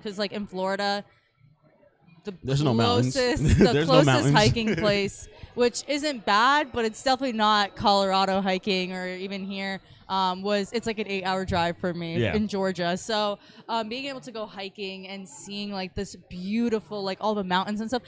because like in Florida, there's no mountains. the There's no closest mountains. hiking place, which isn't bad, but it's definitely not Colorado hiking or even here. It's like an 8-hour drive for me in Georgia. So being able to go hiking and seeing like this beautiful, like all the mountains and stuff.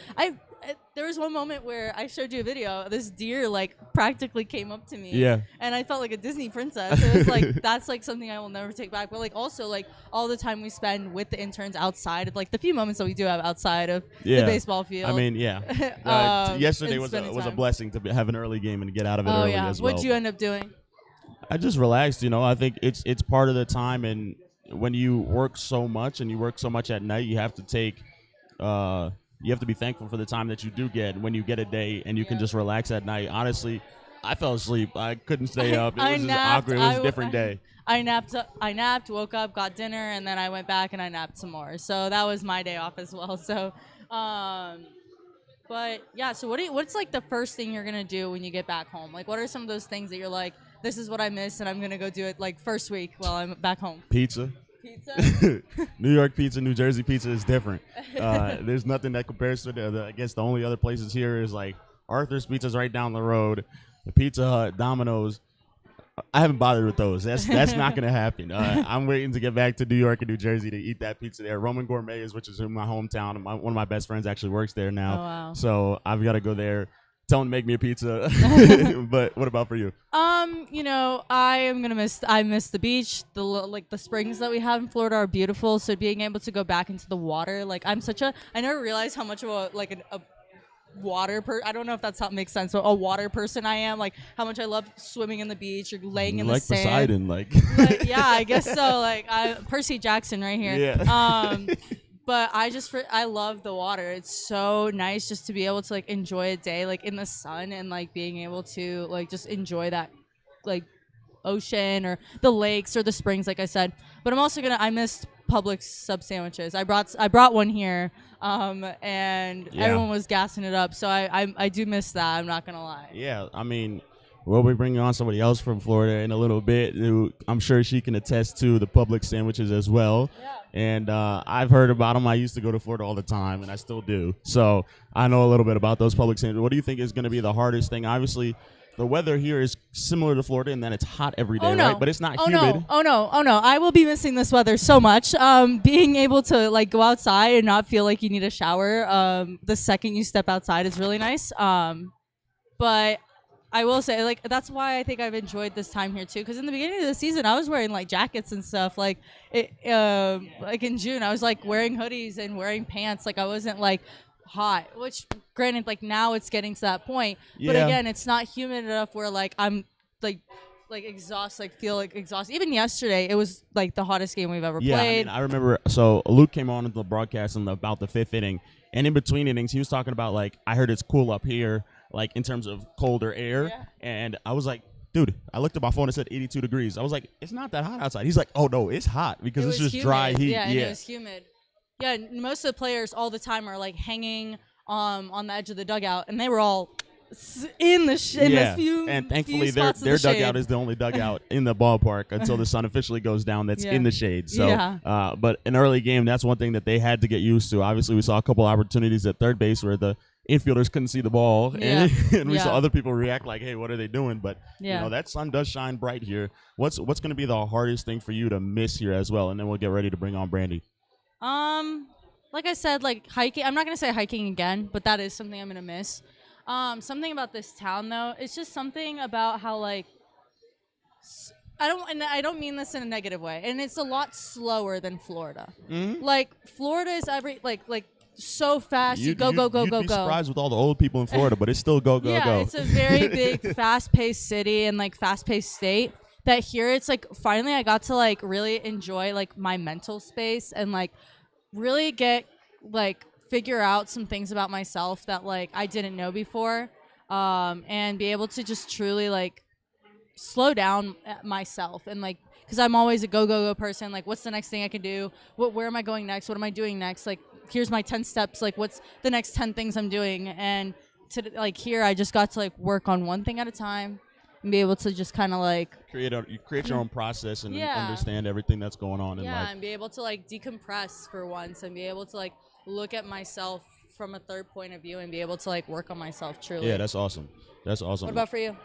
There was one moment where I showed you a video. This deer like practically came up to me. Yeah. And I felt like a Disney princess. It was like that's like something I will never take back. But like also like all the time we spend with the interns outside of like the few moments that we do have outside of the baseball field. I mean, yesterday was a blessing to have an early game and get out of it early as well. What'd you end up doing? I just relaxed. I think it's part of the time, and when you work so much and you work so much at night, you have to take. You have to be thankful for the time that you do get when you get a day and you can just relax at night. Honestly, I fell asleep. I couldn't stay up. It was just awkward. It was a different day. I napped, woke up, got dinner, and then I went back and I napped some more. So that was my day off as well. So, but yeah. So what's like the first thing you're gonna do when you get back home? Like, what are some of those things that you're like, this is what I miss, and I'm gonna go do it like first week while I'm back home? Pizza. New York pizza, New Jersey pizza is different. There's nothing that compares to I guess the only other places here is like Arthur's Pizza's right down the road, the Pizza Hut, Domino's. I haven't bothered with those. That's not going to happen. I'm waiting to get back to New York and New Jersey to eat that pizza there. Roman Gourmet which is in my hometown. One of my best friends actually works there now. Oh, wow. So I've got to go there. Tell him to make me a pizza. But what about for you? I miss the beach. The springs that we have in Florida are beautiful. So being able to go back into the water, like I never realized how much of a water I don't know if that's how it makes sense. So a water person I am, like how much I love swimming in the beach or laying in the sand. Like Poseidon, yeah, I guess so. Like Percy Jackson right here. Yeah. But I love the water. It's so nice just to be able to like enjoy a day like in the sun and like being able to like just enjoy that like ocean or the lakes or the springs, like I said. But I'm also I missed Publix sub sandwiches. I brought one here, and everyone was gassing it up. So I do miss that. I'm not gonna lie. Yeah, I mean, we'll be bringing on somebody else from Florida in a little bit who I'm sure she can attest to the Publix sandwiches as well. Yeah. And I've heard about them. I used to go to Florida all the time, and I still do. So I know a little bit about those Publix sandwiches. What do you think is going to be the hardest thing? Obviously, the weather here is similar to Florida in that it's hot every day, right? But it's not humid. Oh no! I will be missing this weather so much. Being able to like go outside and not feel like you need a shower the second you step outside is really nice. But I will say, like, that's why I think I've enjoyed this time here too. Because in the beginning of the season, I was wearing like jackets and stuff. Like in June, I was like wearing hoodies and wearing pants. Like I wasn't like hot. Which, granted, like now it's getting to that point. Yeah. But again, it's not humid enough where like I'm like exhausted. Like feel like exhausted. Even yesterday, it was like the hottest game we've ever played. I mean, I remember. So Luke came on the broadcast about the fifth inning, and in between innings, he was talking about like I heard it's cool up here. Like in terms of colder air, and I was like, dude, I looked at my phone and it said 82 degrees. I was like, it's not that hot outside. He's like, oh no, it's hot because it's just humid. Dry heat. Yeah, and it was humid. Yeah, most of the players all the time are like hanging on the edge of the dugout, and they were all in the few. And thankfully, their dugout is the only dugout in the ballpark until the sun officially goes down. That's in the shade. So, but an early game, that's one thing that they had to get used to. Obviously, we saw a couple opportunities at third base where the infielders couldn't see the ball, and we saw other people react like, hey, what are they doing? But that sun does shine bright here. What's going to be the hardest thing for you to miss here as well? And then we'll get ready to bring on Brandy. Like I said, like hiking, I'm not going to say hiking again, but that is something I'm going to miss. Something about this town though, it's just something about how like I don't mean this in a negative way, and it's a lot slower than Florida. Mm-hmm. Like Florida is so fast. You go. You'd be surprised with all the old people in Florida, but it's still go. Yeah, it's a very big, fast-paced city and like fast-paced state. That here, it's like finally I got to like really enjoy like my mental space and like really get like figure out some things about myself that like I didn't know before, and be able to just truly like slow down myself and like. Because I'm always a go person. Like, what's the next thing I can do? Where am I going next? What am I doing next? Like, here's my 10 steps. Like, what's the next 10 things I'm doing? And to like here, I just got to like work on one thing at a time, and be able to just kind of like You create your own process and Yeah. understand everything that's going on in yeah, life. and be able to like decompress for once and be able to like look at myself from a third point of view and be able to like work on myself truly. Yeah, that's awesome. That's What awesome. about for you?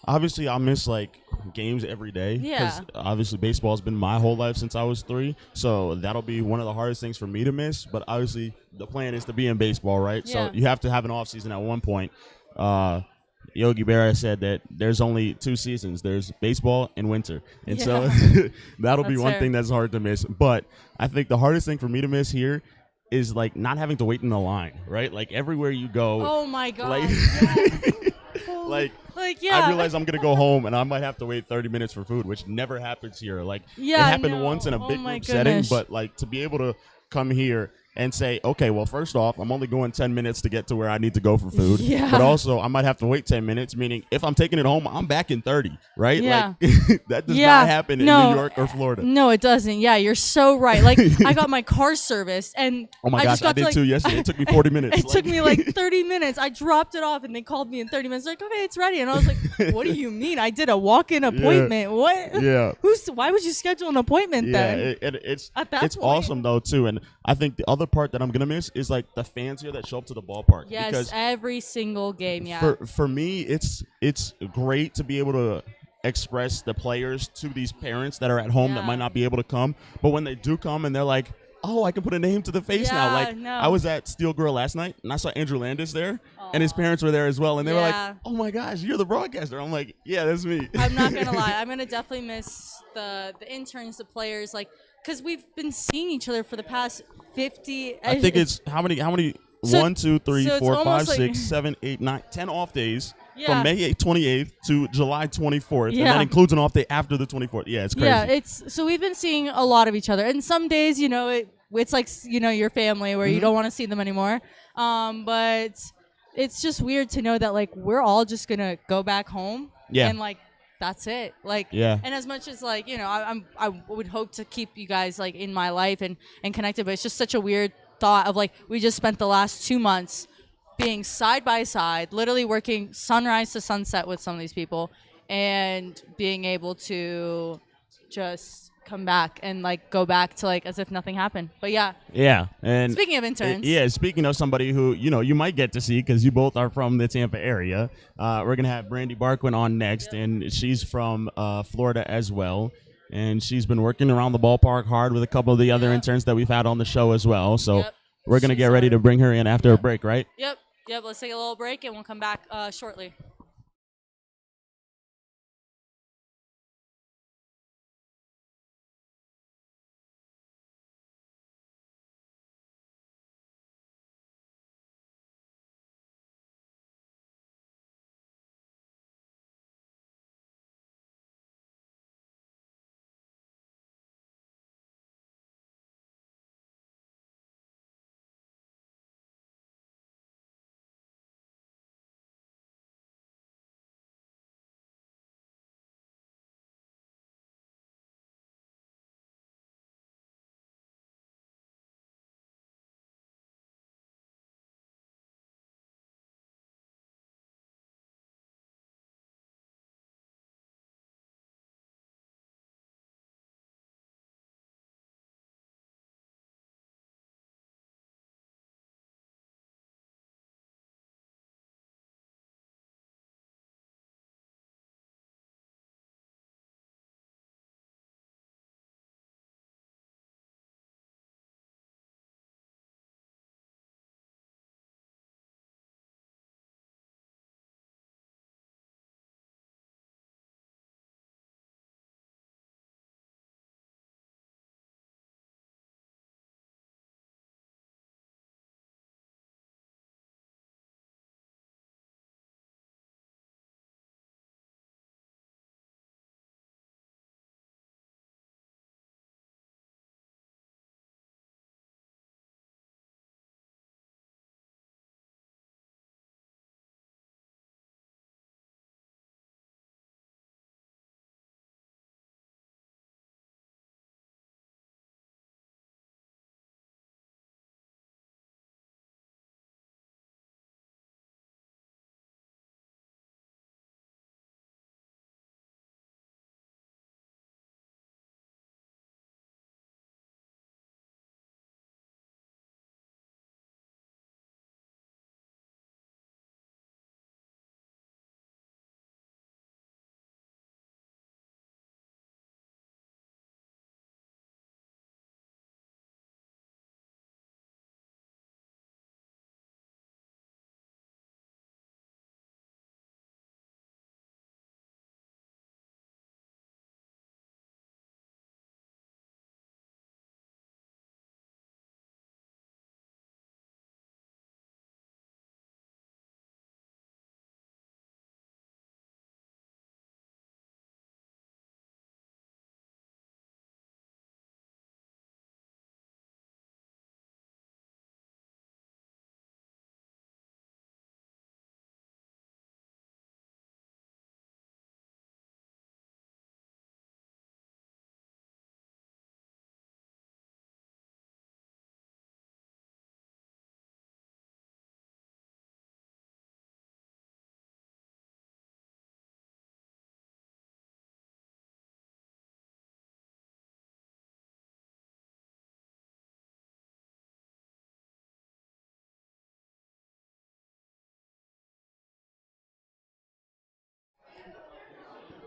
Obviously, I miss like games every day because Yeah. obviously baseball's been my whole life since I was 3. So that'll be one of the hardest things for me to miss. But obviously, the plan is to be in baseball, right? So Yeah. you have to have an off season at one point. Yogi Berra said that there's only 2 seasons. There's baseball and winter, and so that'll be That's one fair. thing that's hard to miss. But I think the hardest thing for me to miss here is like not having to wait in the line, right? Like everywhere you go, Oh my god. like like yeah. I realize I'm gonna go home and I might have to wait 30 minutes for food, which never happens here. Like Yeah, it I happened know. once in a Oh big my group setting, goodness. but like to be able to come here and say, okay, well, first off, I'm only going 10 minutes to get to where I need to go for food. Yeah. But also, I might have to wait 10 minutes, meaning if I'm taking it home, I'm back in 30, right? Yeah. Like that does not happen in New York or Florida. No, it doesn't. Yeah, you're so right. Like I got my car serviced and Oh my I gosh, just got I did to, like, too yesterday. It took me 40 minutes. It took me like 30 minutes. I dropped it off and they called me in 30 minutes. Like, okay, it's ready. And I was like, what do you mean? I did a walk-in appointment. What? Yeah. Why would you schedule an appointment then? It's At that it's point. awesome though too, and I think the other part that I'm gonna miss is like the fans here that show up to the ballpark. Yes, because every single game. Yeah. for me, it's great to be able to express the players to these parents that are at home that Yeah. might not be able to come, but when they do come and they're like, oh, I can put a name to the face now. Yeah, Like no. I was at Steel Grill last night and I saw Andrew Landis there, and his parents were there as well, and they were Yeah. like, oh my gosh, you're the broadcaster. I'm like, yeah, that's me. I'm not gonna lie. I'm gonna definitely miss the interns, the players, like, because we've been seeing each other for the past 50. I think it's how many So- 1, 2, 3, so it's 4, 5, almost like- 6, 7, 8, 9, 10 off days Yeah. from May 28th to July 24th, and Yeah. that includes an off day after the 24th. Yeah, it's crazy. Yeah, it's so we've been seeing a lot of each other, and some days, it's like your family where you don't want to see them anymore. But it's just weird to know that like we're all just gonna go back home. Yeah. And like that's it. Like Yeah. And as much as like I would hope to keep you guys like in my life and connected, but it's just such a weird thought of like we just spent the last 2 months being side by side, literally working sunrise to sunset with some of these people, and being able to just come back and like go back to like as if nothing happened. But yeah, Yeah, and speaking of interns, speaking of somebody who you might get to see because you both are from the Tampa area, we're gonna have Brandy Barquin on next, and she's from Florida as well, and she's been working around the ballpark hard with a couple of the other interns that we've had on the show as well. So Yep. we're gonna She's get ready to bring her in after a break, right? Yep. Let's take a little break and we'll come back shortly.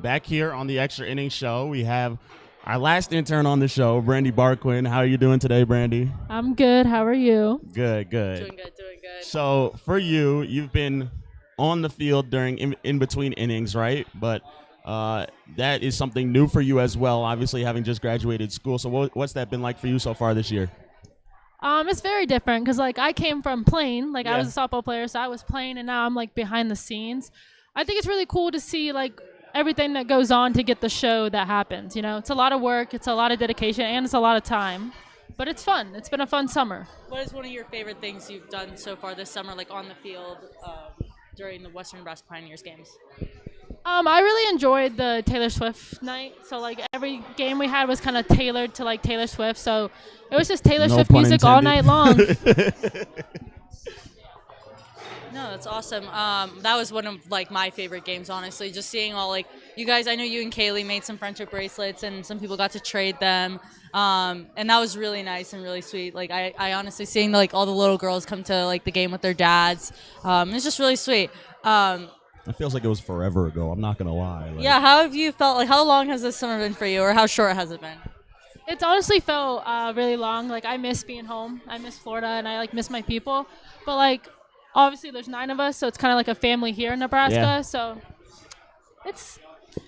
back here on the Extra Innings show. We have our last intern on the show, Brandy Barquin. How are you doing today, Brandy? I'm good. How are you? Good. Doing good. So for you, you've been on the field during in between innings, right? But that is something new for you as well, obviously having just graduated school. So what's that been like for you so far this year? It's very different because like I came from playing, like Yeah. I was a softball player, so I was playing, and now I'm like behind the scenes. I think it's really cool to see like everything that goes on to get the show that happens. You know, it's a lot of work, it's a lot of dedication, and it's a lot of time, but it's fun. It's been a fun summer. What is one of your favorite things you've done so far this summer, like on the field during the Western Nebraska Pioneers games? I really enjoyed the Taylor Swift night. So like every game we had was kind of tailored to like Taylor Swift. So it was just Taylor No Swift pun music all intended. night long. No, that's awesome. That was one of like my favorite games, honestly. Just seeing all like you guys. I know you and Kaylee made some friendship bracelets, and some people got to trade them. And that was really nice and really sweet. Like I honestly seeing like all the little girls come to like the game with their dads. It's just really sweet. It feels like it was forever ago. I'm not gonna lie. Like, Yeah, how have you felt? Like, how long has this summer been for you, or how short has it been? It's honestly felt really long. Like I miss being home. I miss Florida, and I like miss my people. But like obviously there's 9 of us, so it's kind of like a family here in Nebraska. Yeah. So it's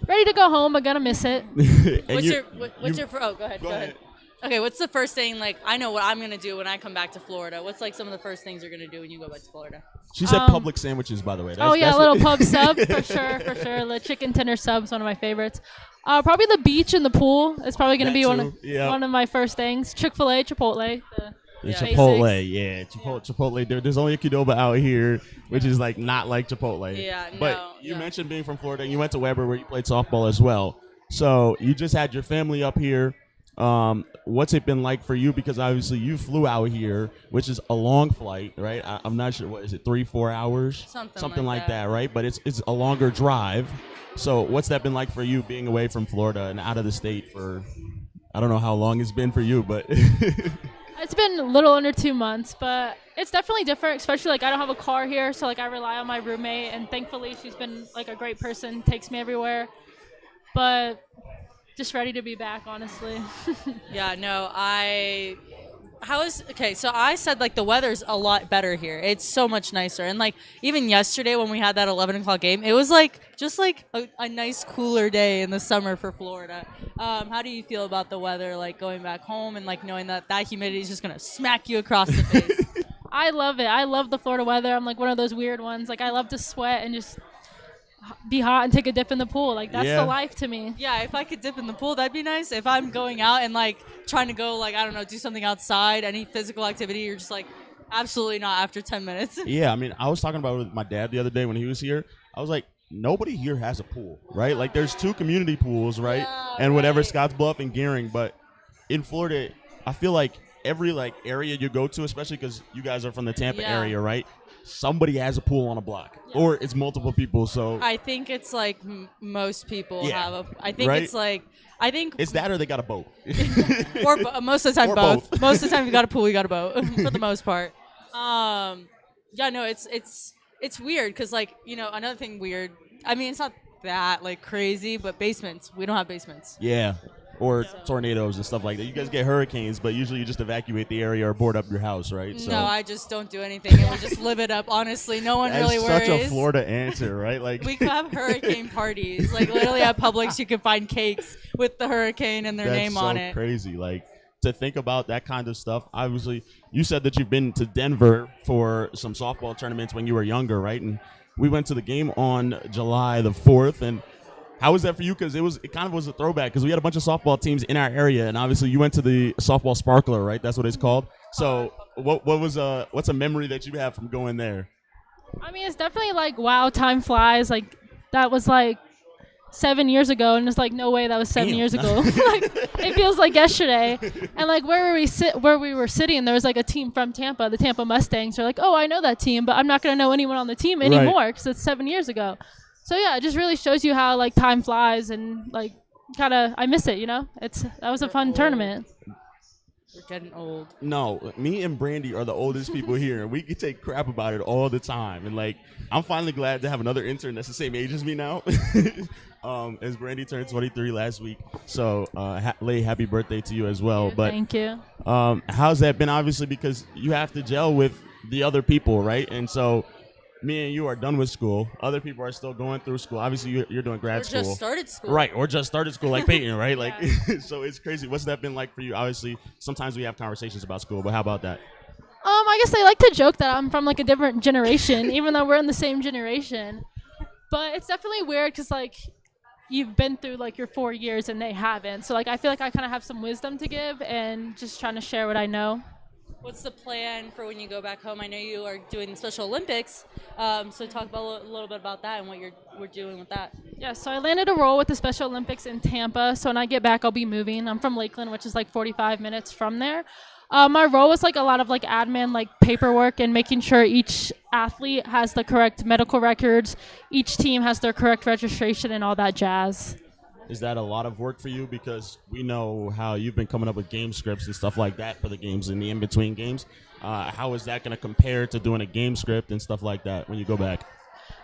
ready to go home, but gonna miss it. Oh, go ahead. Okay, what's the first thing, like, I know what I'm going to do when I come back to Florida. What's, like, some of the first things you're going to do when you go back to Florida? She said public sandwiches, by the way. Oh yeah, a little pub sub for sure. The chicken tender sub's one of my favorites. Probably the beach and the pool. It's probably gonna That be too, yeah. one of my first things. Chick-fil-A, Chipotle. The Yeah. Chipotle, yeah. Chipotle. There's only a Qdoba out here, which is like not like Chipotle. Yeah, But no, you yeah. mentioned being from Florida, and you went to Weber where you played softball as well. So you just had your family up here. What's it been like for you? Because obviously you flew out here, which is a long flight, right? I'm not sure, what is it, 3-4 hours? Something like like that, that. right? But it's a longer drive. So what's that been like for you being away from Florida and out of the state for, I don't know how long it's been for you, but It's been a little under 2 months, but it's definitely different, especially like I don't have a car here, so like I rely on my roommate, and thankfully she's been like a great person, takes me everywhere. But just ready to be back, honestly. Yeah, no, okay, so I said, like, the weather's a lot better here. It's so much nicer. And, like, even yesterday when we had that 11 o'clock game, it was, like, just, like, a nice, cooler day in the summer for Florida. How do you feel about the weather, like, going back home and, like, knowing that humidity is just going to smack you across the face? I love it. I love the Florida weather. I'm like one of those weird ones. Like I love to sweat and just be hot and take a dip in the pool. Like that's Yeah. the life to me. Yeah, if I could dip in the pool, that'd be nice. If I'm going out and, like, trying to go, like, I don't know, do something outside, any physical activity, you're just like, absolutely not after 10 minutes. yeah, I mean, I was talking about it with my dad the other day when he was here. I was like, nobody here has a pool, right? Like, there's 2 community pools, right? Yeah, and whatever, right. Scottsbluff and Gearing. But in Florida, I feel like every, like, area you go to, especially because you guys are from the Tampa Yeah. area, right? Somebody has a pool on a block. Yeah. Or it's multiple people, so I think it's like most people Yeah. have I think Right? it's like, I think it's that or they got a boat. or most of the time Or both. both. Most of the time you got a pool, you got a boat for the most part. Yeah, no, it's weird because, like, you know, another thing weird. I mean, it's not that like crazy, but basements. We don't have basements. Yeah. Or tornadoes and stuff like that. You guys get hurricanes, but usually you just evacuate the area or board up your house, right? So No, I just don't do anything, and we just live it up. Honestly, no one that's really worries. such a Florida answer, right? Like We could have hurricane parties. Like, literally at Publix, you can find cakes with the hurricane and their that's name so on it. crazy. Like, to think about that kind of stuff. Obviously, you said that you've been to Denver for some softball tournaments when you were younger, right? And we went to the game on July the 4th. And how was that for you? Because it kind of was a throwback because we had a bunch of softball teams in our area, and obviously you went to the softball sparkler, right? That's what it's called. So what's a memory that you have from going there? I mean, it's definitely like wow, time flies. Like that was like 7 years ago, and it's like no way that was 7 Damn. years ago. Like it feels like yesterday. And like where we were sitting, there was like a team from Tampa, the Tampa Mustangs. They're like, oh, I know that team, but I'm not gonna know anyone on the team anymore because it's 7 years ago. So yeah, it just really shows you how like time flies, and like kind of I miss it. You know, that was a fun tournament. We're getting old. No, me and Brandy are the oldest people here, and we can take crap about it all the time. And like, I'm finally glad to have another intern that's the same age as me now. As Brandy turned 23 last week, so Lay, happy birthday to you as well. But Thank you. how's that been? Obviously, because you have to gel with the other people, right? And so, me and you are done with school. Other people are still going through school. Obviously, you're doing grad school. Just started school. Right, or just started school like Peyton, right? Like, so it's crazy. What's that been like for you? Obviously, sometimes we have conversations about school, but how about that? I guess I like to joke that I'm from like a different generation, even though we're in the same generation. But it's definitely weird because like you've been through like your 4 years and they haven't. So like I feel like I kind of have some wisdom to give and just trying to share what I know. What's the plan for when you go back home? I know you are doing the Special Olympics, so talk about a little bit about that and what we're doing with that. Yeah, so I landed a role with the Special Olympics in Tampa. So when I get back, I'll be moving. I'm from Lakeland, which is like 45 minutes from there. My role was like a lot of like admin, like paperwork, and making sure each athlete has the correct medical records, each team has their correct registration, and all that jazz. Is that a lot of work for you? Because we know how you've been coming up with game scripts and stuff like that for the games and the in-between games. How is that going to compare to doing a game script and stuff like that when you go back?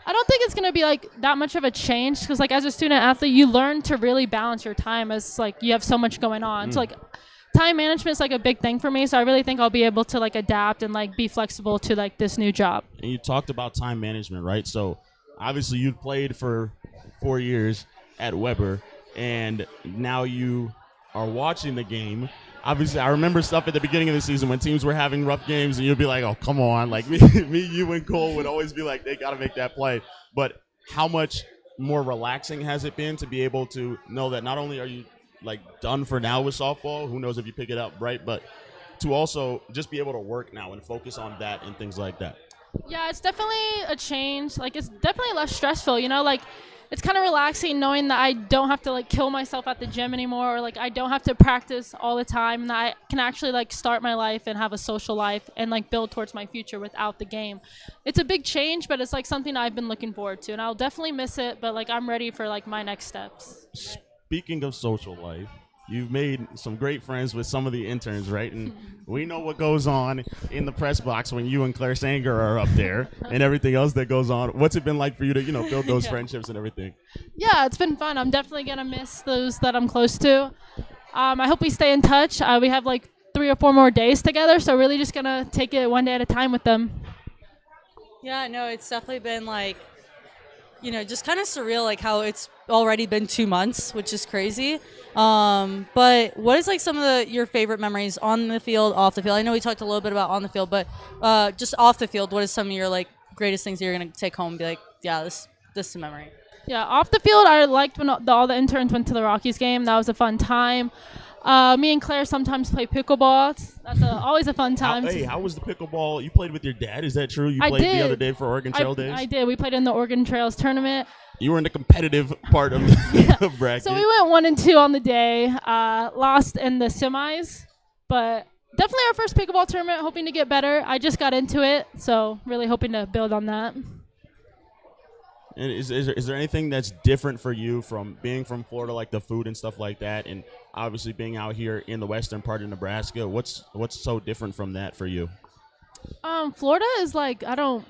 I don't think it's going to be like that much of a change because like as a student athlete, you learn to really balance your time as like you have so much going on. So like time management is like a big thing for me. So I really think I'll be able to like adapt and like be flexible to like this new job. And you talked about time management, right? So obviously you played for 4 years at Weber, and now you are watching the game. Obviously, I remember stuff at the beginning of the season when teams were having rough games, and you'd be like, oh, come on. Like, me, you, and Cole would always be like, they got to make that play. But how much more relaxing has it been to be able to know that not only are you, like, done for now with softball, who knows if you pick it up, right, but to also just be able to work now and focus on that and things like that? Yeah, it's definitely a change. Like, it's definitely less stressful, you know? Like, it's kind of relaxing knowing that I don't have to, like, kill myself at the gym anymore, or, like, I don't have to practice all the time, and that I can actually, like, start my life and have a social life and, like, build towards my future without the game. It's a big change, but it's, like, something I've been looking forward to, and I'll definitely miss it, but, like, I'm ready for, like, my next steps. Speaking of social life, you've made some great friends with some of the interns, right? And we know what goes on in the press box when you and Claire Sanger are up there and everything else that goes on. What's it been like for you to, build those friendships and everything? Yeah, it's been fun. I'm definitely going to miss those that I'm close to. I hope we stay in touch. We have like 3 or 4 more days together, so really just going to take it one day at a time with them. Yeah, no, it's definitely been like, just kind of surreal, like how it's already been 2 months, which is crazy. But what is like some of your favorite memories on the field, off the field? I know we talked a little bit about on the field, but just off the field, what is some of your like greatest things that you're gonna take home and be like, yeah, this is a memory? Yeah, off the field, I liked when all the interns went to the Rockies game. That was a fun time. Me and Claire sometimes play pickleball. That's always a fun time. How was the pickleball? You played with your dad, is that true? You I played did. The other day for Oregon Trail Days? I did. We played in the Oregon Trails tournament. You were in the competitive part of the bracket. So we went 1 and 2 on the day, lost in the semis, but definitely our first pickleball tournament, hoping to get better. I just got into it, so really hoping to build on that. And is there anything that's different for you from being from Florida, like the food and stuff like that, and obviously being out here in the western part of Nebraska? What's so different from that for you? Florida is like, out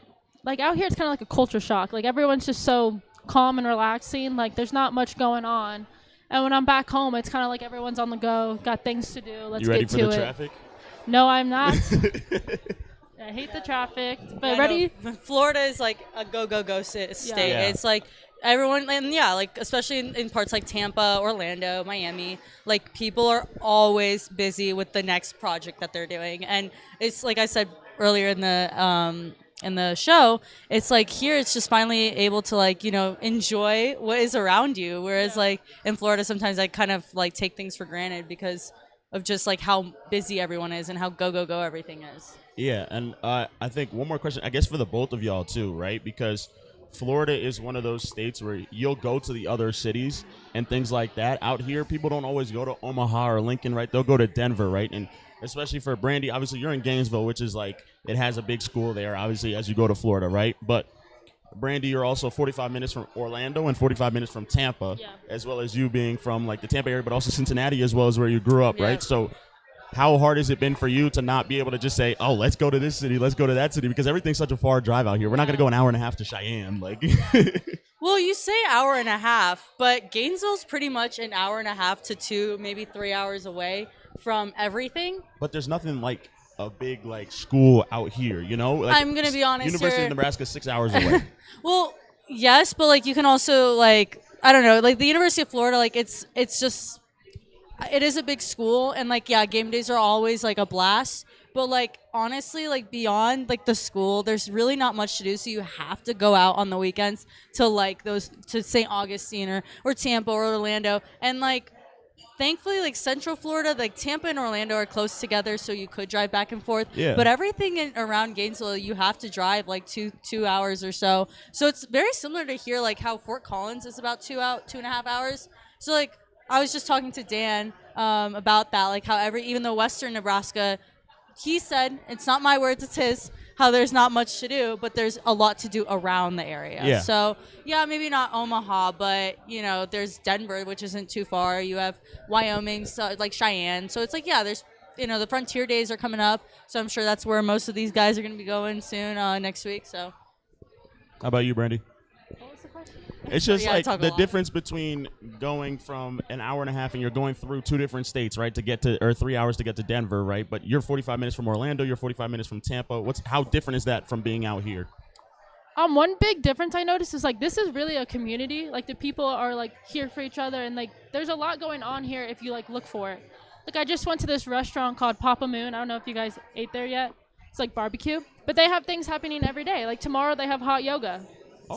here it's kind of like a culture shock. Like everyone's just so calm and relaxing. Like there's not much going on. And when I'm back home, it's kind of like everyone's on the go, got things to do. Let's you ready get for to the it. traffic? No, I'm not. I hate the traffic, but Yeah, ready? no, Florida is like a go state. Yeah. It's like everyone, and yeah, like especially in parts like Tampa, Orlando, Miami, like people are always busy with the next project that they're doing, and it's like I said earlier in the show, it's like here it's just finally able to like enjoy what is around you, whereas like in Florida sometimes I kind of like take things for granted because of just like how busy everyone is and how go everything is. Yeah, and I think one more question, I guess for the both of y'all too, right? Because Florida is one of those states where you'll go to the other cities and things like that. Out here, people don't always go to Omaha or Lincoln, right? They'll go to Denver, right? And especially for Brandy, obviously you're in Gainesville, which is like, it has a big school there, obviously, as you go to Florida, right? But Brandy, you're also 45 minutes from Orlando and 45 minutes from Tampa, as well as you being from like the Tampa area, but also Cincinnati as well as where you grew up, right? So how hard has it been for you to not be able to just say, oh, let's go to this city, let's go to that city, because everything's such a far drive out here. We're not going to go an hour and a half to Cheyenne. Like, Well, you say hour and a half, but Gainesville's pretty much an hour and a half to 2, maybe 3 hours away from everything. but there's nothing like a big like school out here, you know? Like, I'm going to be honest University here. of Nebraska is 6 hours away. Well, yes, but like you can also like I don't know, like the University of Florida, like it's just it is a big school, and like yeah, game days are always like a blast. But like honestly, like beyond like the school, there's really not much to do. So you have to go out on the weekends to like those to St. Augustine or Tampa or Orlando, and like thankfully like Central Florida, like Tampa and Orlando are close together, so you could drive back and forth. Yeah. But everything around Gainesville, you have to drive like two hours or so. So it's very similar to here, like how Fort Collins is about 2.5 hours. So like I was just talking to Dan about that, like how even though Western Nebraska, he said, it's not my words, it's his, how there's not much to do, but there's a lot to do around the area. Yeah. So, yeah, maybe not Omaha, but, you know, there's Denver, which isn't too far. You have Wyoming, so, like Cheyenne. So it's like, yeah, there's, you know, the Frontier Days are coming up, so I'm sure that's where most of these guys are going to be going soon next week. So. How about you, Brandy? What was the question? It's just Yeah, like talk a the lot. difference between going from an hour and a half and you're going through 2 different states, right, to get to, or 3 hours to get to Denver, right? But you're 45 minutes from Orlando, you're 45 minutes from Tampa. How different is that from being out here? One big difference I noticed is like this is really a community. Like the people are like here for each other, and like there's a lot going on here if you like look for it. Like I just went to this restaurant called Papa Moon. I don't know if you guys ate there yet. It's like barbecue, but they have things happening every day. Like tomorrow they have hot yoga.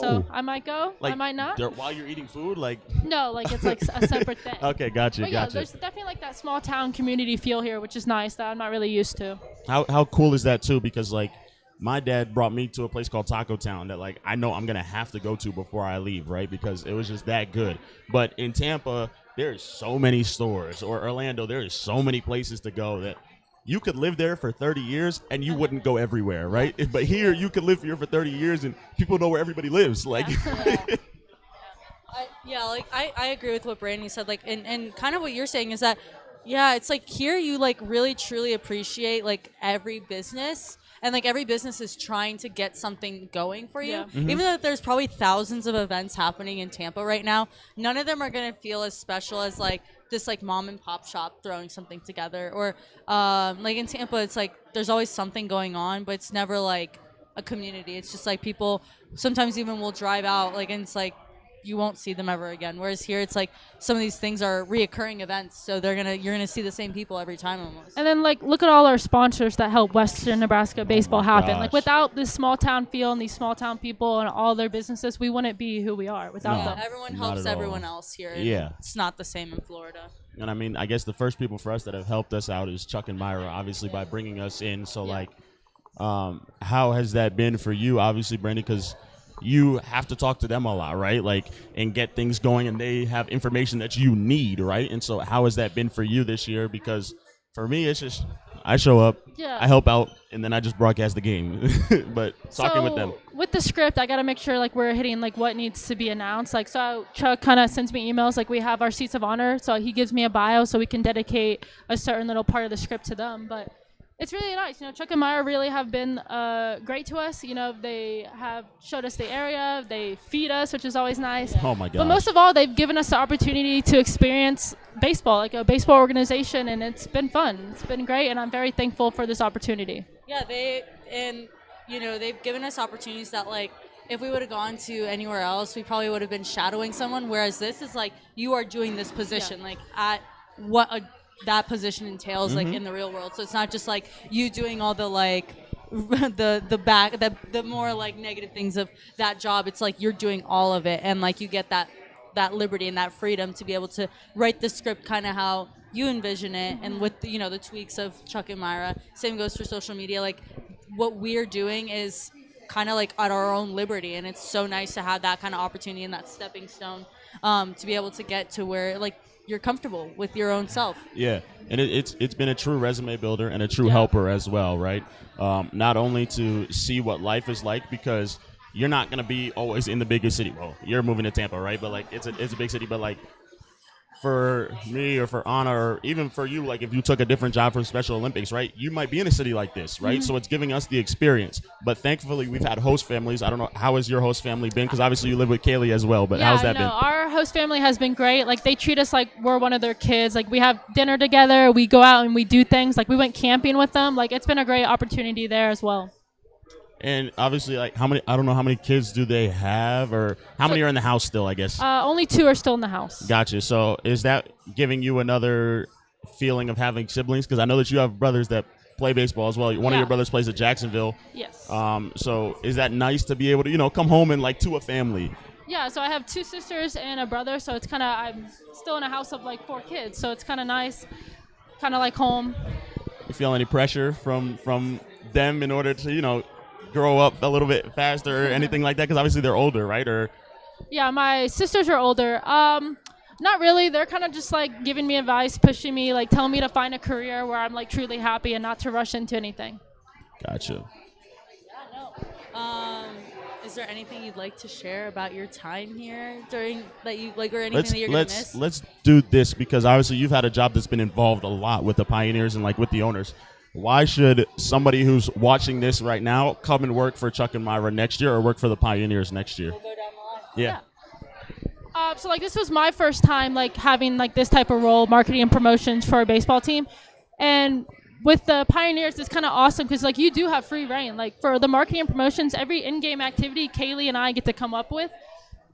So I might go, Like I might not. while you're eating food, like. No, like it's like a separate thing. Okay, gotcha, But yeah, gotcha. there's definitely like that small town community feel here, which is nice that I'm not really used to. How cool is that too? Because like my dad brought me to a place called Taco Town that like I know I'm gonna have to go to before I leave, right? Because it was just that good. But in Tampa, there's so many stores, or Orlando, there is so many places to go that you could live there for 30 years and you wouldn't go everywhere, right? But here you could live here for 30 years and people know where everybody lives. Like, I agree with what Brandy said. Like, and kind of what you're saying is that, yeah, it's like here you like really truly appreciate like every business. And like every business is trying to get something going for you. Yeah. Mm-hmm. Even though there's probably thousands of events happening in Tampa right now, none of them are going to feel as special as like this like mom and pop shop throwing something together. Or like in Tampa, it's like there's always something going on, but it's never like a community. It's just like people sometimes even will drive out like, and it's like you won't see them ever again. Whereas here, it's like some of these things are reoccurring events, so you're gonna see the same people every time almost. And then like look at all our sponsors that help Western Nebraska baseball happen. gosh. Like without this small town feel and these small town people and all their businesses, we wouldn't be who we are without No. them. Everyone Not helps at everyone all. else here. Yeah. It's not the same in Florida. and I mean, I guess the first people for us that have helped us out is Chuck and Myra, obviously by bringing us in. So like, how has that been for you, obviously, Brandy? Because you have to talk to them a lot, right? Like, and get things going, and they have information that you need, right? And so how has that been for you this year? Because for me, it's just I show up, Yeah. I help out, and then I just broadcast the game. But talking with them. With the script, I gotta make sure like we're hitting like what needs to be announced. Like so Chuck kind of sends me emails, like we have our seats of honor, so he gives me a bio so we can dedicate a certain little part of the script to them. But it's really nice. You know, Chuck and Myra really have been great to us. You know, they have showed us the area, they feed us, which is always nice. Oh my gosh. But most of all, they've given us the opportunity to experience baseball, like a baseball organization, and it's been fun. It's been great, and I'm very thankful for this opportunity. Yeah, they've given us opportunities that like if we would have gone to anywhere else, we probably would have been shadowing someone. Whereas this is like you are doing this position, like at what that position entails, like in the real world. So it's not just like you doing all the like the more like negative things of that job. It's like you're doing all of it, and like you get that liberty and that freedom to be able to write the script kind of how you envision it, and with the tweaks of Chuck and Myra. Same goes for social media. Like what we're doing is kind of like at our own liberty, and it's so nice to have that kind of opportunity and that stepping stone to be able to get to where like you're comfortable with your own self. Yeah, and it's been a true resume builder and a true helper as well, right? Not only to see what life is like, because you're not going to be always in the biggest city. Well, you're moving to Tampa, right? But like it's a big city, but like for me or for Anna or even for you, like if you took a different job for Special Olympics, right, you might be in a city like this, right? So it's giving us the experience. But thankfully, we've had host families. I don't know, how has your host family been? Because obviously you live with Kaylee as well, but how's that been? Our host family has been great. Like, they treat us like we're one of their kids. Like, we have dinner together. We go out and we do things. Like, we went camping with them. Like, it's been a great opportunity there as well. And obviously, like, I don't know how many kids do they have, or how many are in the house still, I guess? Only 2 are still in the house. Gotcha. So is that giving you another feeling of having siblings? Because I know that you have brothers that play baseball as well. One of your brothers plays at Jacksonville. Yes. So is that nice to be able to, come home and, like, to a family? Yeah, so I have 2 sisters and a brother, so it's kind of, I'm still in a house of, like, 4 kids, so it's kind of nice, kind of like home. You feel any pressure from them in order to, grow up a little bit faster or anything like that? Because obviously they're older, right? Or yeah, my sisters are older. Not really. They're kind of just like giving me advice, pushing me, like telling me to find a career where I'm like truly happy and not to rush into anything. Gotcha. Is there anything you'd like to share about your time here during that you like, or anything that you're gonna miss? Let's do this, because obviously you've had a job that's been involved a lot with the Pioneers and like with the owners. Why should somebody who's watching this right now come and work for Chuck and Myra next year or work for the Pioneers next year? We'll go down the line. Yeah. So like this was my first time like having like this type of role, marketing and promotions for a baseball team, and with the Pioneers, it's kind of awesome because like you do have free reign. Like for the marketing and promotions, every in-game activity Kaylee and I get to come up with,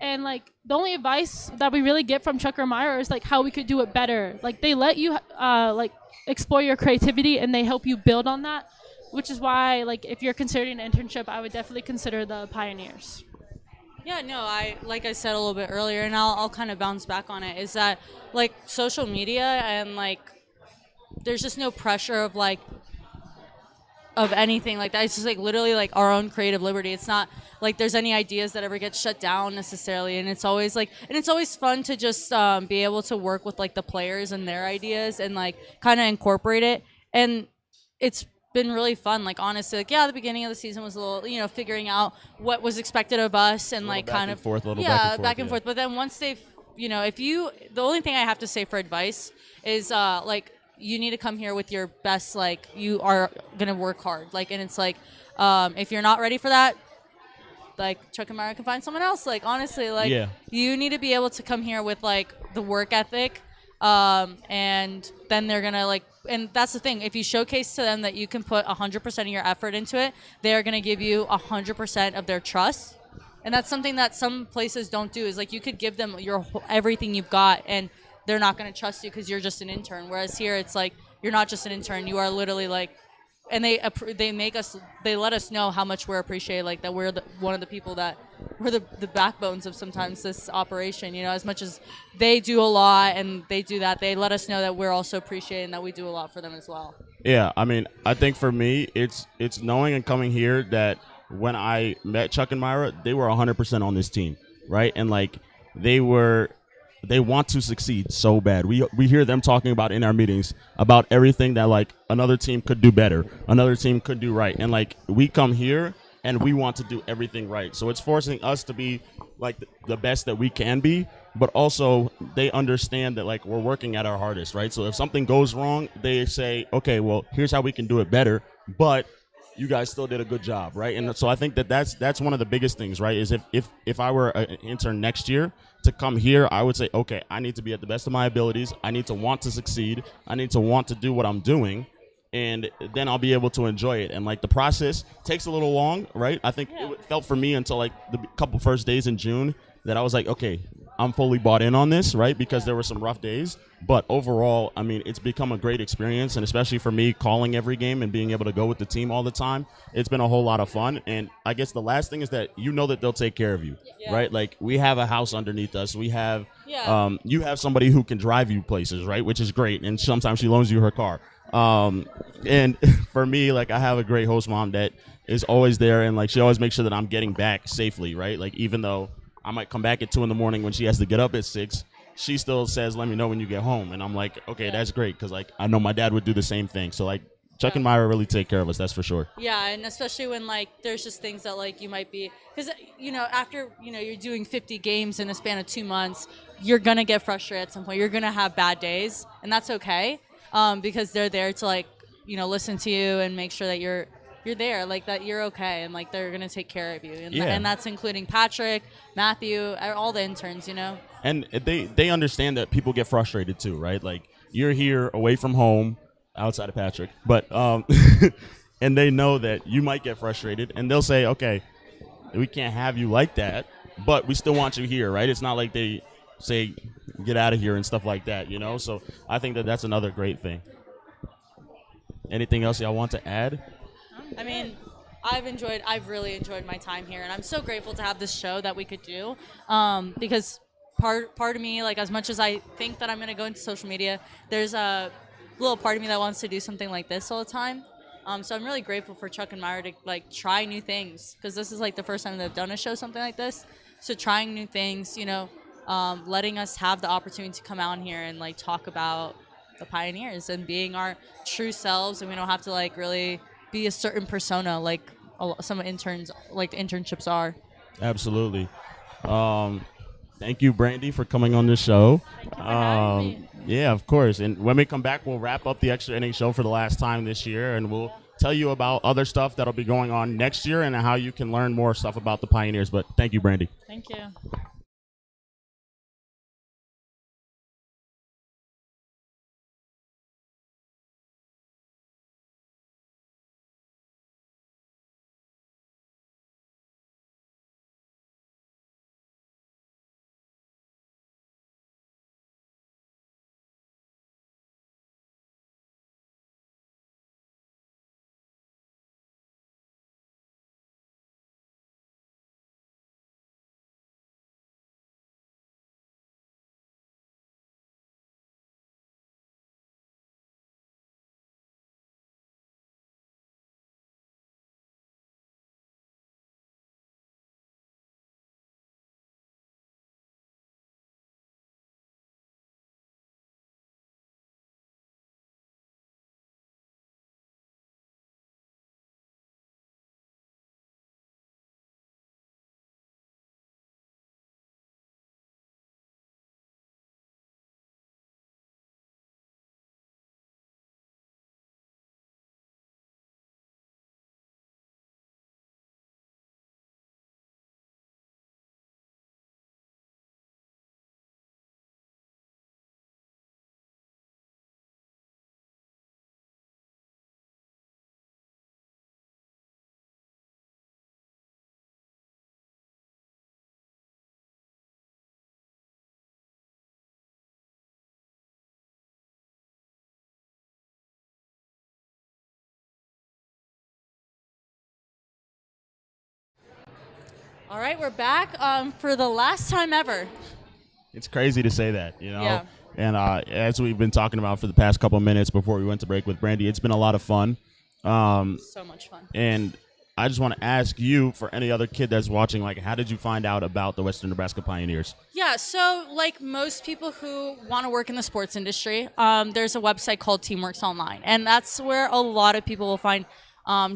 and like the only advice that we really get from Chuck or Myra is like how we could do it better. Like they let you like explore your creativity and they help you build on that, which is why like if you're considering an internship, I would definitely consider the Pioneers. Yeah, no, like I said a little bit earlier, and I'll kind of bounce back on it, is that like social media and like there's just no pressure of like of anything like that. It's just like literally like our own creative liberty. It's not like there's any ideas that ever get shut down necessarily, and it's always like, and it's always fun to just be able to work with like the players and their ideas and like kind of incorporate it. And it's been really fun. Like honestly, like the beginning of the season was a little, figuring out what was expected of us and like kind of back and forth. But then once they've, the only thing I have to say for advice is like you need to come here with your best, like you are gonna work hard, like, and it's like if you're not ready for that, like Chuck and Myra can find someone else. Like honestly, like you need to be able to come here with like the work ethic, and then they're gonna like, and that's the thing, if you showcase to them that you can put 100% of your effort into it, they are gonna give you 100% of their trust. And that's something that some places don't do, is like you could give them your everything you've got and they're not going to trust you because you're just an intern. Whereas here, it's like you're not just an intern; you are literally like, and they let us know how much we're appreciated. Like that we're one of the people that we're the backbones of sometimes this operation. As much as they do a lot and they do that, they let us know that we're also appreciated and that we do a lot for them as well. Yeah, I mean, I think for me, it's knowing and coming here that when I met Chuck and Myra, they were 100% on this team, right? And like they want to succeed so bad. We hear them talking about in our meetings about everything that like another team could do better, another team could do right. And like we come here and we want to do everything right. So it's forcing us to be like the best that we can be, but also they understand that like we're working at our hardest, right? So if something goes wrong, they say, okay, well, here's how we can do it better, but you guys still did a good job, right? And so I think that's one of the biggest things, right? Is if I were an intern next year to come here, I would say, okay, I need to be at the best of my abilities. I need to want to succeed. I need to want to do what I'm doing, and then I'll be able to enjoy it. And like the process takes a little long, right? I think it felt for me until like the couple first days in June that I was like, okay, I'm fully bought in on this, right? Because there were some rough days. But overall, I mean, it's become a great experience. And especially for me, calling every game and being able to go with the team all the time, it's been a whole lot of fun. And I guess the last thing is that that they'll take care of you, right? Like we have a house underneath us. We have, you have somebody who can drive you places, right? Which is great. And sometimes she loans you her car. And for me, like I have a great host mom that is always there. And like she always makes sure that I'm getting back safely, right? Like even though I might come back at 2 a.m. when she has to get up at 6. She still says, "Let me know when you get home," and I'm like, "Okay, that's great," because like I know my dad would do the same thing. So like Chuck and Myra really take care of us. That's for sure. Yeah, and especially when like there's just things that like you might be because after you're doing 50 games in a span of 2 months, you're gonna get frustrated at some point. You're gonna have bad days, and that's okay because they're there to like listen to you and make sure that you're there, like that you're okay, and like they're gonna take care of you, and that's including Patrick, Matthew, all the interns. And they understand that people get frustrated too, right? Like you're here away from home, outside of Patrick, but and they know that you might get frustrated, and they'll say, okay, we can't have you like that, but we still want you here, right? It's not like they say get out of here and stuff like that, So I think that that's another great thing. Anything else y'all want to add? I mean, I've really enjoyed my time here, and I'm so grateful to have this show that we could do because part of me, like as much as I think that I'm going to go into social media, there's a little part of me that wants to do something like this all the time. So I'm really grateful for Chuck and Myra to like try new things because this is like the first time they've done a show something like this. So trying new things, letting us have the opportunity to come out here and like talk about the Pioneers and being our true selves, and we don't have to like really be a certain persona like some interns like the internships are. Absolutely. Thank you, Brandy, for coming on the show. Thank you for having me. Yeah, of course. And when we come back, we'll wrap up the Extra Innings show for the last time this year, and we'll tell you about other stuff that'll be going on next year and how you can learn more stuff about the Pioneers. But thank you, Brandy. Thank you. All right, we're back for the last time ever. It's crazy to say that, Yeah. And as we've been talking about for the past couple of minutes before we went to break with Brandy, it's been a lot of fun. So much fun. And I just want to ask you, for any other kid that's watching, like, how did you find out about the Western Nebraska Pioneers? Yeah, so like most people who want to work in the sports industry, there's a website called Teamworks Online, and that's where a lot of people will find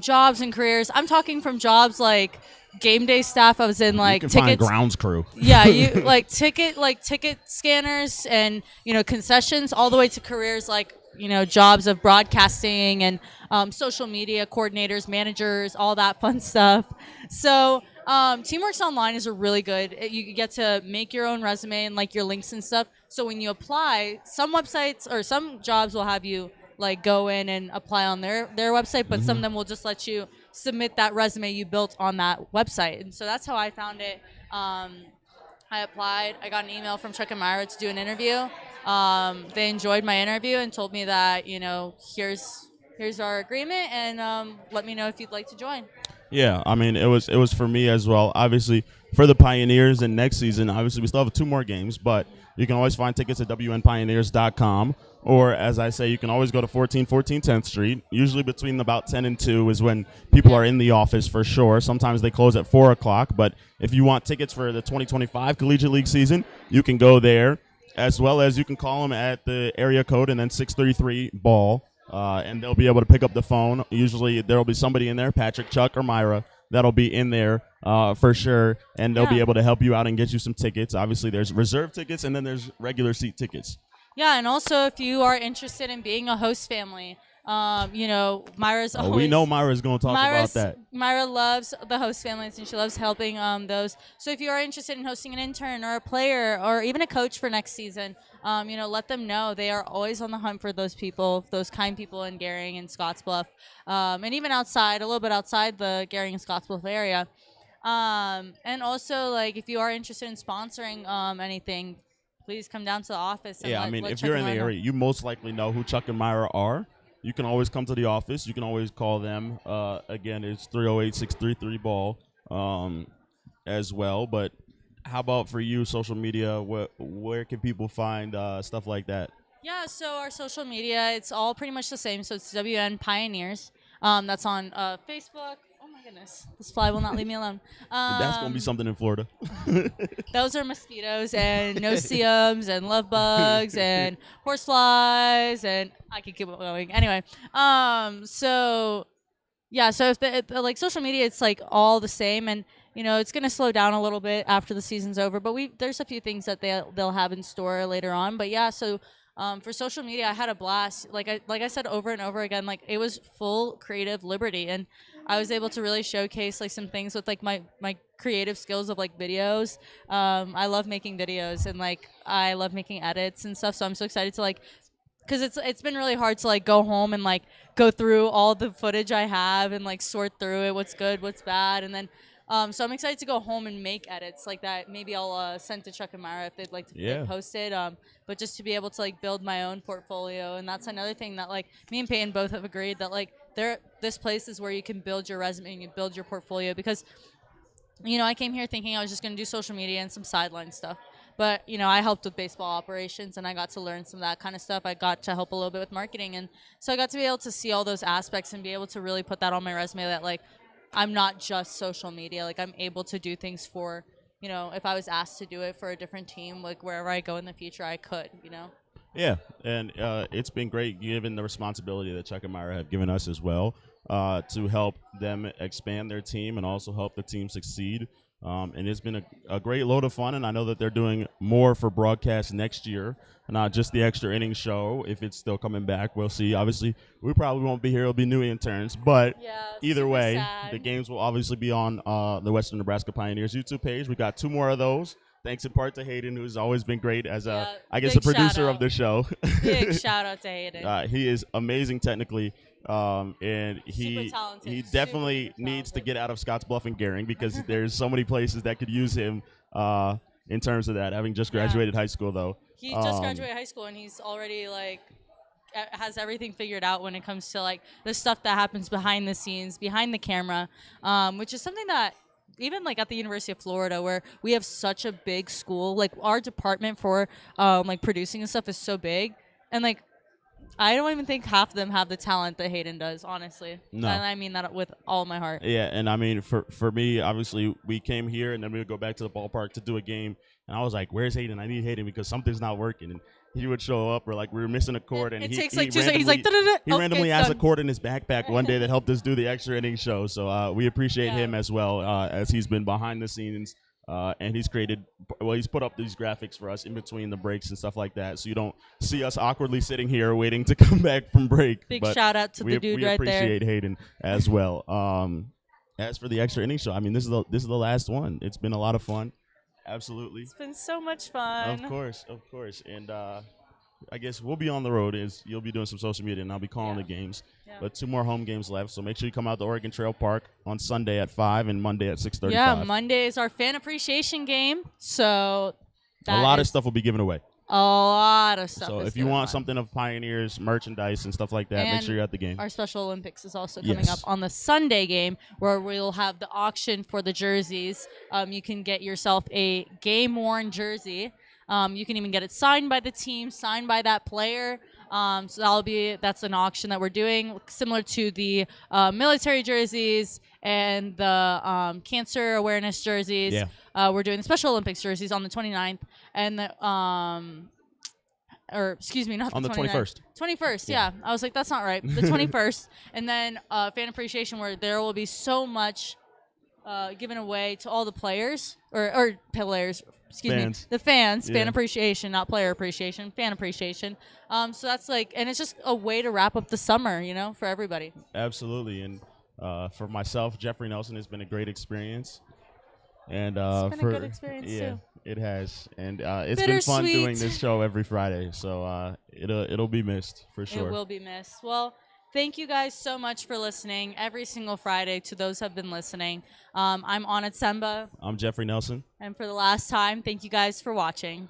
jobs and careers. I'm talking from jobs like game day staff. I was in like you can tickets. find grounds crew. Yeah, you ticket scanners and concessions, all the way to careers like jobs of broadcasting and social media coordinators, managers, all that fun stuff. So Teamworks Online is a really good. You get to make your own resume and like your links and stuff. So when you apply, some websites or some jobs will have you like go in and apply on their website, but some of them will just let you submit that resume you built on that website. And so that's how I found it. I applied. I got an email from Chuck and Myra to do an interview. They enjoyed my interview and told me that here's our agreement, and let me know if you'd like to join. Yeah, I mean, it was for me as well. Obviously, for the Pioneers, and next season, obviously, we still have 2 more games, but you can always find tickets at wnpioneers.com. Or, as I say, you can always go to 1414 10th Street. Usually between about 10 and 2 is when people are in the office for sure. Sometimes they close at 4 o'clock. But if you want tickets for the 2025 Collegiate League season, you can go there, as well as you can call them at the area code and then 633-BALL. and they'll be able to pick up the phone. Usually there will be somebody in there, Patrick, Chuck, or Myra, that'll be in there for sure, and they'll be able to help you out and get you some tickets. Obviously, there's reserve tickets, and then there's regular seat tickets. Yeah, and also if you are interested in being a host family, Myra's always. We know Myra's going to talk about that. Myra loves the host families, and she loves helping those. So if you are interested in hosting an intern or a player or even a coach for next season, let them know. They are always on the hunt for those people, those kind people in Gering and Scottsbluff, and even outside, a little bit outside the Gering and Scottsbluff area. And also, like, if you are interested in sponsoring anything, please come down to the office. And if you're in the area, you most likely know who Chuck and Myra are. You can always come to the office. You can always call them. Again, it's 308-633-BALL as well. But how about for you, social media? Where can people find stuff like that? Yeah, so our social media, it's all pretty much the same. So it's WN Pioneers. That's on Facebook. Oh, my goodness. This fly will not leave me alone. That's going to be something in Florida. Those are mosquitoes and no-see-ums and love bugs and horseflies, and I could keep going. Anyway, so if the social media, it's like all the same, and it's gonna slow down a little bit after the season's over, but there's a few things that they'll have in store later on. But yeah, so for social media, I had a blast. Like I said over and over again, like it was full creative liberty, and I was able to really showcase like some things with like my creative skills of like videos. I love making videos, and like I love making edits and stuff. So I'm so excited to like, because it's been really hard to like go home and like go through all the footage I have and like sort through it, what's good, what's bad, and then so I'm excited to go home and make edits like that. Maybe I'll send to Chuck and Myra if they'd like to be posted. But just to be able to like build my own portfolio, and that's another thing that like me and Peyton both have agreed that like this place is where you can build your resume and you build your portfolio, because I came here thinking I was just going to do social media and some sideline stuff. But, I helped with baseball operations, and I got to learn some of that kind of stuff. I got to help a little bit with marketing. And so I got to be able to see all those aspects and be able to really put that on my resume, that, like, I'm not just social media. Like, I'm able to do things for, if I was asked to do it for a different team, like, wherever I go in the future, I could, Yeah, and it's been great given the responsibility that Chuck and Myra have given us as well, to help them expand their team and also help the team succeed. And it's been a great load of fun, and I know that they're doing more for broadcast next year, not just the Extra Innings show. If it's still coming back, we'll see. Obviously, we probably won't be here. It'll be new interns. But either way, the games will obviously be on the Western Nebraska Pioneers YouTube page. We got 2 more of those. Thanks in part to Hayden, who's always been great as a producer of the show. Big shout out to Hayden. He is amazing technically, and he definitely needs to get out of Scottsbluff and Gering, because there's so many places that could use him in terms of that. Having just graduated high school, though. He just graduated high school, and he's already like has everything figured out when it comes to like the stuff that happens behind the scenes, behind the camera, which is something that even like at the University of Florida, where we have such a big school, like our department for like producing and stuff is so big, and like I don't even think half of them have the talent that Hayden does, honestly. No. And I mean that with all my heart. Yeah, and I mean for me, obviously we came here and then we would go back to the ballpark to do a game, and I was like, "Where's Hayden? I need Hayden because something's not working." And he would show up, or like we were missing a cord, and it he takes like 2 randomly, seconds. He's like, he randomly has a cord in his backpack one day that helped us do the Extra Innings show. So we appreciate him as well, as he's been behind the scenes, and he's put up these graphics for us in between the breaks and stuff like that, so you don't see us awkwardly sitting here waiting to come back from break. Big shout out to the dude right there. We appreciate Hayden as well. As for the Extra Innings show, I mean, this is the last one. It's been a lot of fun. Absolutely. It's been so much fun. Of course. And I guess we'll be on the road. You'll be doing some social media, and I'll be calling the games. Yeah. But 2 more home games left, so make sure you come out to Oregon Trail Park on Sunday at 5 and Monday at 6:35. Yeah, Monday is our fan appreciation game, so a lot of stuff will be given away. A lot of stuff. So if you want something of Pioneers merchandise and stuff like that, make sure you're at the game. Our Special Olympics is also coming up on the Sunday game, where we'll have the auction for the jerseys. You can get yourself a game-worn jersey. You can even get it signed by the team, signed by that player. So that's an auction that we're doing, similar to the military jerseys and the cancer awareness jerseys. Yeah. We're doing the Special Olympics jerseys on the 29th, and or excuse me, not On the 29th. 21st. 21st, yeah. I was like, that's not right. The 21st. And then fan appreciation, where there will be so much given away to all the players, or players, excuse Fans. me, the fans, Yeah. fan appreciation, not player appreciation, fan appreciation. So that's like, and it's just a way to wrap up the summer, you know, for everybody. Absolutely. And for myself, Jeffrey Nelson has been a great experience. And It's been a good experience, yeah, too. it has. And it's been fun Bittersweet. doing this show every Friday. So it'll be missed for sure. It will be missed. Well, thank you guys so much for listening every single Friday to those who have been listening. I'm Anna Tsemba. I'm Jeffrey Nelson. And for the last time, thank you guys for watching.